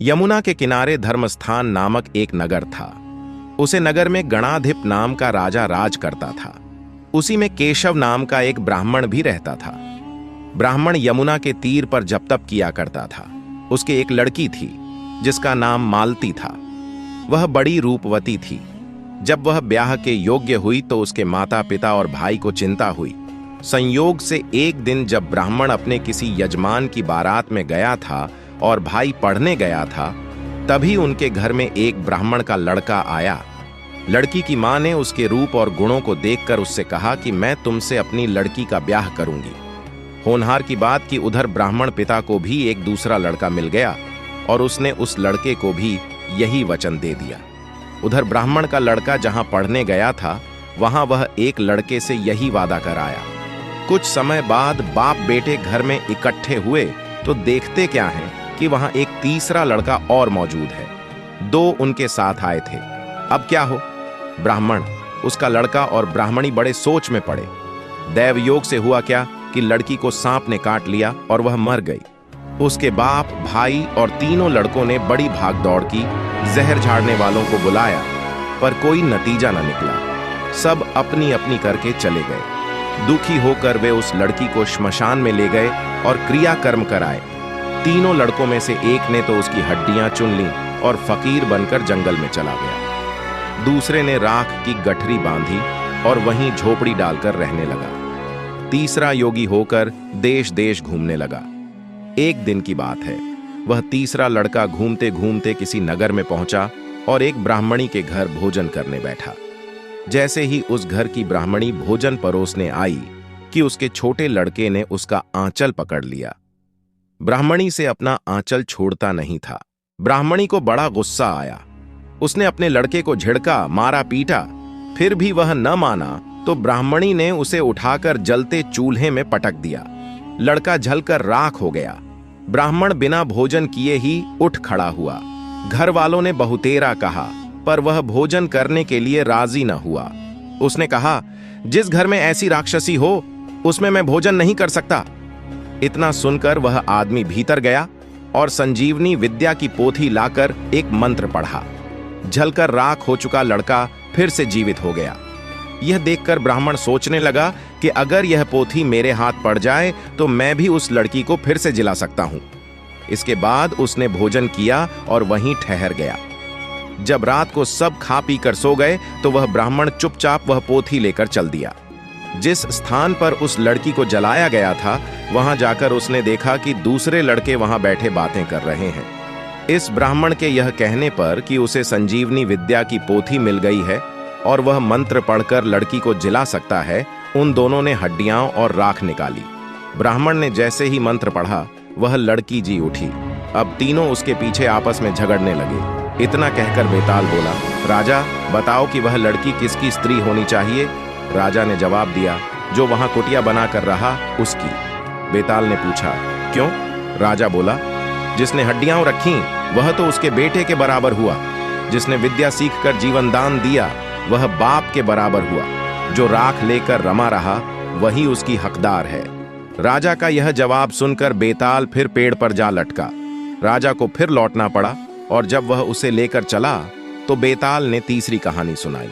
यमुना के किनारे धर्मस्थान नामक एक नगर था। उसे नगर में गणाधिप नाम का राजा राज करता था। उसी में केशव नाम का एक ब्राह्मण भी रहता था। ब्राह्मण यमुना के तीर पर जप तप किया करता था। उसके एक लड़की थी जिसका नाम मालती था। वह बड़ी रूपवती थी। जब वह ब्याह के योग्य हुई तो उसके माता पिता और भाई को चिंता हुई। संयोग से एक दिन जब ब्राह्मण अपने किसी यजमान की बारात में गया था और भाई पढ़ने गया था, तभी उनके घर में एक ब्राह्मण का लड़का आया। लड़की की मां ने उसके रूप और गुणों को देखकर उससे कहा कि मैं तुमसे अपनी लड़की का ब्याह करूंगी। होनहार की बात कि उधर ब्राह्मण पिता को भी एक दूसरा लड़का मिल गया और उसने उस लड़के को भी यही वचन दे दिया। उधर ब्राह्मण का लड़का जहां पढ़ने गया था, वहां वह एक लड़के से यही वादा कर आया। कुछ समय बाद बाप बेटे घर में इकट्ठे हुए तो देखते क्या है कि वहां एक तीसरा लड़का और मौजूद है। दो उनके साथ आए थे। अब क्या हो? ब्राह्मण, उसका लड़का और ब्राह्मणी बड़े सोच में पड़े। दैव योग से हुआ क्या कि लड़की को सांप ने काट लिया और वह मर गई। उसके बाप, भाई और तीनों लड़कों ने बड़ी भाग दौड़ की, जहर झाड़ने वालों को बुलाया, पर कोई नतीजा न निकला। सब अपनी अपनी करके चले गए। दुखी होकर वे उस लड़की को श्मशान में ले गए और क्रियाकर्म कराए। तीनों लड़कों में से एक ने तो उसकी हड्डियां चुन लीं और फकीर बनकर जंगल में चला गया। दूसरे ने राख की गठरी बांधी और वहीं झोपड़ी डालकर रहने लगा। तीसरा योगी होकर देश देश घूमने लगा। एक दिन की बात है, वह तीसरा लड़का घूमते घूमते किसी नगर में पहुंचा और एक ब्राह्मणी के घर भोजन करने बैठा। जैसे ही उस घर की ब्राह्मणी भोजन परोसने आई कि उसके छोटे लड़के ने उसका आंचल पकड़ लिया। ब्राह्मणी से अपना आंचल छोड़ता नहीं था। ब्राह्मणी को बड़ा गुस्सा आया। उसने अपने लड़के को झिड़का, मारा, पीटा। फिर भी वह न माना तो ब्राह्मणी ने उसे उठाकर जलते चूल्हे में पटक दिया। लड़का जलकर राख हो गया। ब्राह्मण बिना भोजन किए ही उठ खड़ा हुआ। घर वालों ने बहुतेरा कहा, पर वह भोजन करने के लिए राजी न हुआ। उसने कहा, जिस घर में ऐसी राक्षसी हो उसमें मैं भोजन नहीं कर सकता। इतना सुनकर वह आदमी भीतर गया और संजीवनी विद्या की पोथी लाकर एक मंत्र पढ़ा। जलकर राख हो चुका लड़का फिर से जीवित हो गया। यह देखकर ब्राह्मण सोचने लगा कि अगर यह पोथी मेरे हाथ पड़ जाए तो मैं भी उस लड़की को फिर से जिला सकता हूं। इसके बाद उसने भोजन किया और वहीं ठहर गया। जब रात को सब खा पी कर सो गए तो वह ब्राह्मण चुपचाप वह पोथी लेकर चल दिया। जिस स्थान पर उस लड़की को जलाया गया था, वहां जाकर उसने देखा कि दूसरे लड़के वहां बैठे बातें कर रहे हैं। इस ब्राह्मण के यह कहने पर कि उसे संजीवनी विद्या की पोथी मिल गई है और वह मंत्र पढ़कर लड़की को जिला सकता है, उन दोनों ने हड्डियां और राख निकाली। ब्राह्मण ने जैसे ही मंत्र पढ़ा, वह लड़की जी उठी। अब तीनों उसके पीछे आपस में झगड़ने लगे। इतना कहकर बेताल बोला, राजा बताओ कि वह लड़की किसकी स्त्री होनी चाहिए? राजा ने जवाब दिया, जो वहां कुटिया बनाकर रहा उसकी। बेताल ने पूछा, क्यों? राजा बोला, जिसने हड्डियां रखी वह तो उसके बेटे के बराबर हुआ। जिसने विद्या सीखकर जीवन दान दिया वह बाप के बराबर हुआ। जो राख लेकर रमा रहा वही उसकी हकदार है। राजा का यह जवाब सुनकर बेताल फिर पेड़ पर जा लटका। राजा को फिर लौटना पड़ा और जब वह उसे लेकर चला तो बेताल ने तीसरी कहानी सुनाई।